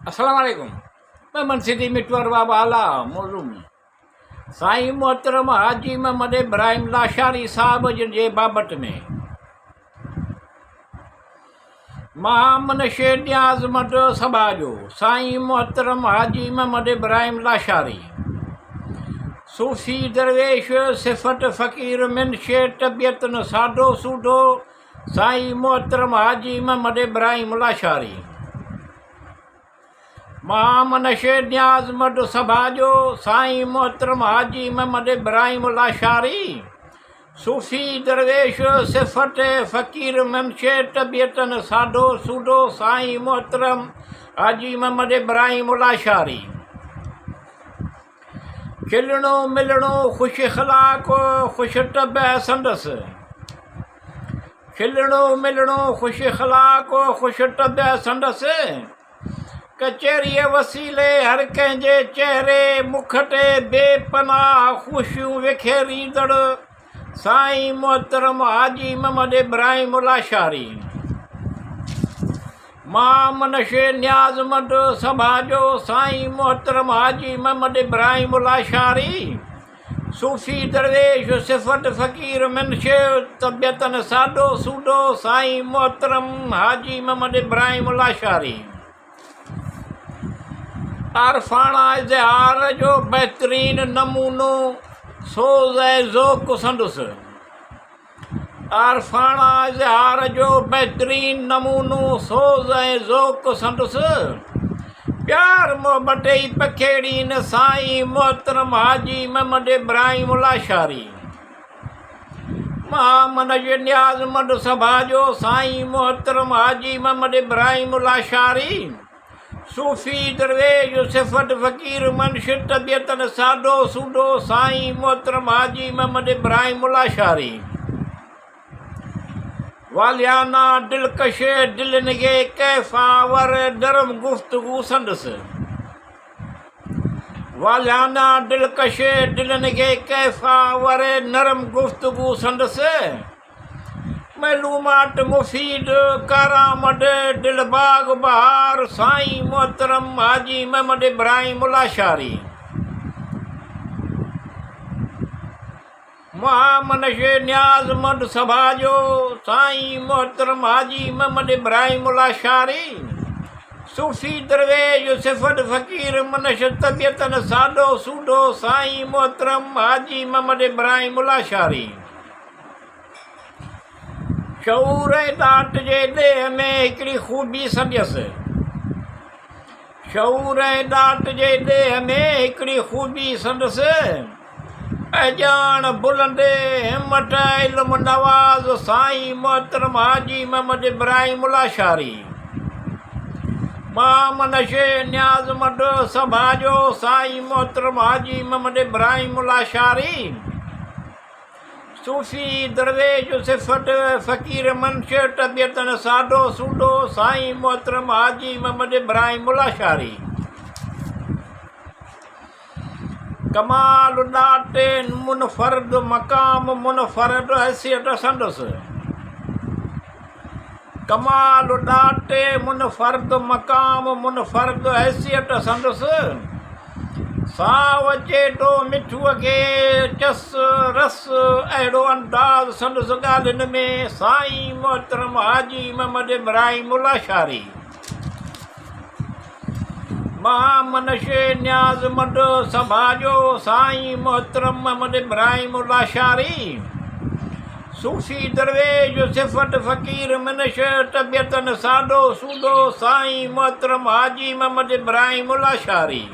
अस्सलामुअलैकुम। मैं मनसिदी मिटवर बाबा आला मौजू में साईं मोहतरम हाजी मोहम्मद इब्राहिम लाशारी साहब जे बाबति में महामनशे न्याज़ मद सभा जो साईं मोहतरम हाजी मोहम्मद इब्राहिम लाशारी सूफ़ी दरवेश सिफ़त फ़कीर मिनशे तबियत न सादो सूदो साईं मोहतरम हाजी मोहम्मद इब्राहिम लाशारी महामनशे न्याज़ मद सभा जो साईं मोहतरम हाजी मोहम्मद इब्राहिम लाशारी सूफ़ी दरवेश सिफ़त फ़कीर मनशे तबियत न सादो सूदो साईं मोहतरम हाजी मोहम्मद इब्राहिम लाशारी खिलणो मिलणो ख़ुश अख़लाक़ ख़ुश तबह संदसि खिलणो मिलणो ख़ुश अख़लाक़ ख़ुश तबह संदसि कचहरीअ वसीले हर कंहिंजे चहिरे मुख ते बेपनाह ख़ुशियूं विखेरींदड़ साईं मोहतरम हाजी मोहम्मद इब्राहिम लाशारी महामनशे न्याज़ मद सभा जो साईं मोहतरम हाजी मोहम्मद इब्राहिम लाशारी सूफ़ी दरवेश सिफ़त फ़कीर मिनशे तबियत न सादो सूदो साईं मोहतरम हाजी मोहम्मद इब्राहिम लाशारी आरफाना इज़हार जो बहितरीन नमूनो सोज़ ऐं ज़ौक़ संदसि आरफाना इज़हार जो बहितरीन नमूनो सोज़ ऐं ज़ौक़ संदसि प्यार मोहबत ई पखेड़ी न साईं मोहतरम हाजी मोहम्मद इब्राहिम लाशारी महामनशे न्याज़ मद सभा जो साईं मोहतरम हाजी मोहम्मद इब्राहिम लाशारी सूफ़ी दरवेश सिफ़त फ़कीर मनशे तबियत न सादो सूदो साईं मोहतरम हाजी मोहम्मद इब्राहिम लाशारी वालियाना दिलकश दिल निगे कैफ़ावर नरम गुफ्तगू संदसि वालियाना दिलकश दिल निगे कैफ़ावर नरम गुफ्तगू संदसि मालूमात मुफ़ीद कारामद दिलबाग बहार साईं मोहतरम हाजी मोहम्मद इब्राहिम लाशारी महामनशे न्याज़ मद सभा जो साईं मोहतरम हाजी मोहम्मद इब्राहिम लाशारी सूफ़ी दरवेश सिफ़त फ़कीर मनशे तबियत न सादो सूदो साईं मोहतरम हाजी मोहम्मद इब्राहिम लाशारी शऊर दात जे देह में हिकिड़ी ख़ूबी संदसि शऊर दात जे देह में हिकिड़ी ख़ूबी संदसि अजान बुलंद हिम्मत इल्म नवाज़ साईं मोहतरम हाजी मोहम्मद इब्राहिम लाशारी महामनशे न्याज़ मद सभा जो साईं मोहतरम हाजी मोहम्मद इब्राहिम लाशारी सूफ़ी दरवेश सिफ़त फ़कीर मनशे तबियत न सादो सूदो साईं मोहतरम हाजी मोहम्मद इब्राहिम लाशारी कमाल दाते मुनफरद मकाम मुनफरद हैसियत संदसि कमाल दाते मुनफरद मकाम मुनफरद हैसियत संदसि साव चेटो मिठूअ खे चस रस अहिड़ो अंदाज़ संदसि ॻाल्हियुनि में साईं मोहतरम हाजी मोहम्मद इब्राहिम लाशारी महामनशे न्याज़ मद सभा जो साईं मोहतरम मोहम्मद इब्राहिम लाशारी सूफ़ी दरवेश सिफ़त फ़कीर मिनशे तबियत न सादो सूदो साईं मोहतरम हाजी मोहम्मद इब्राहिम लाशारी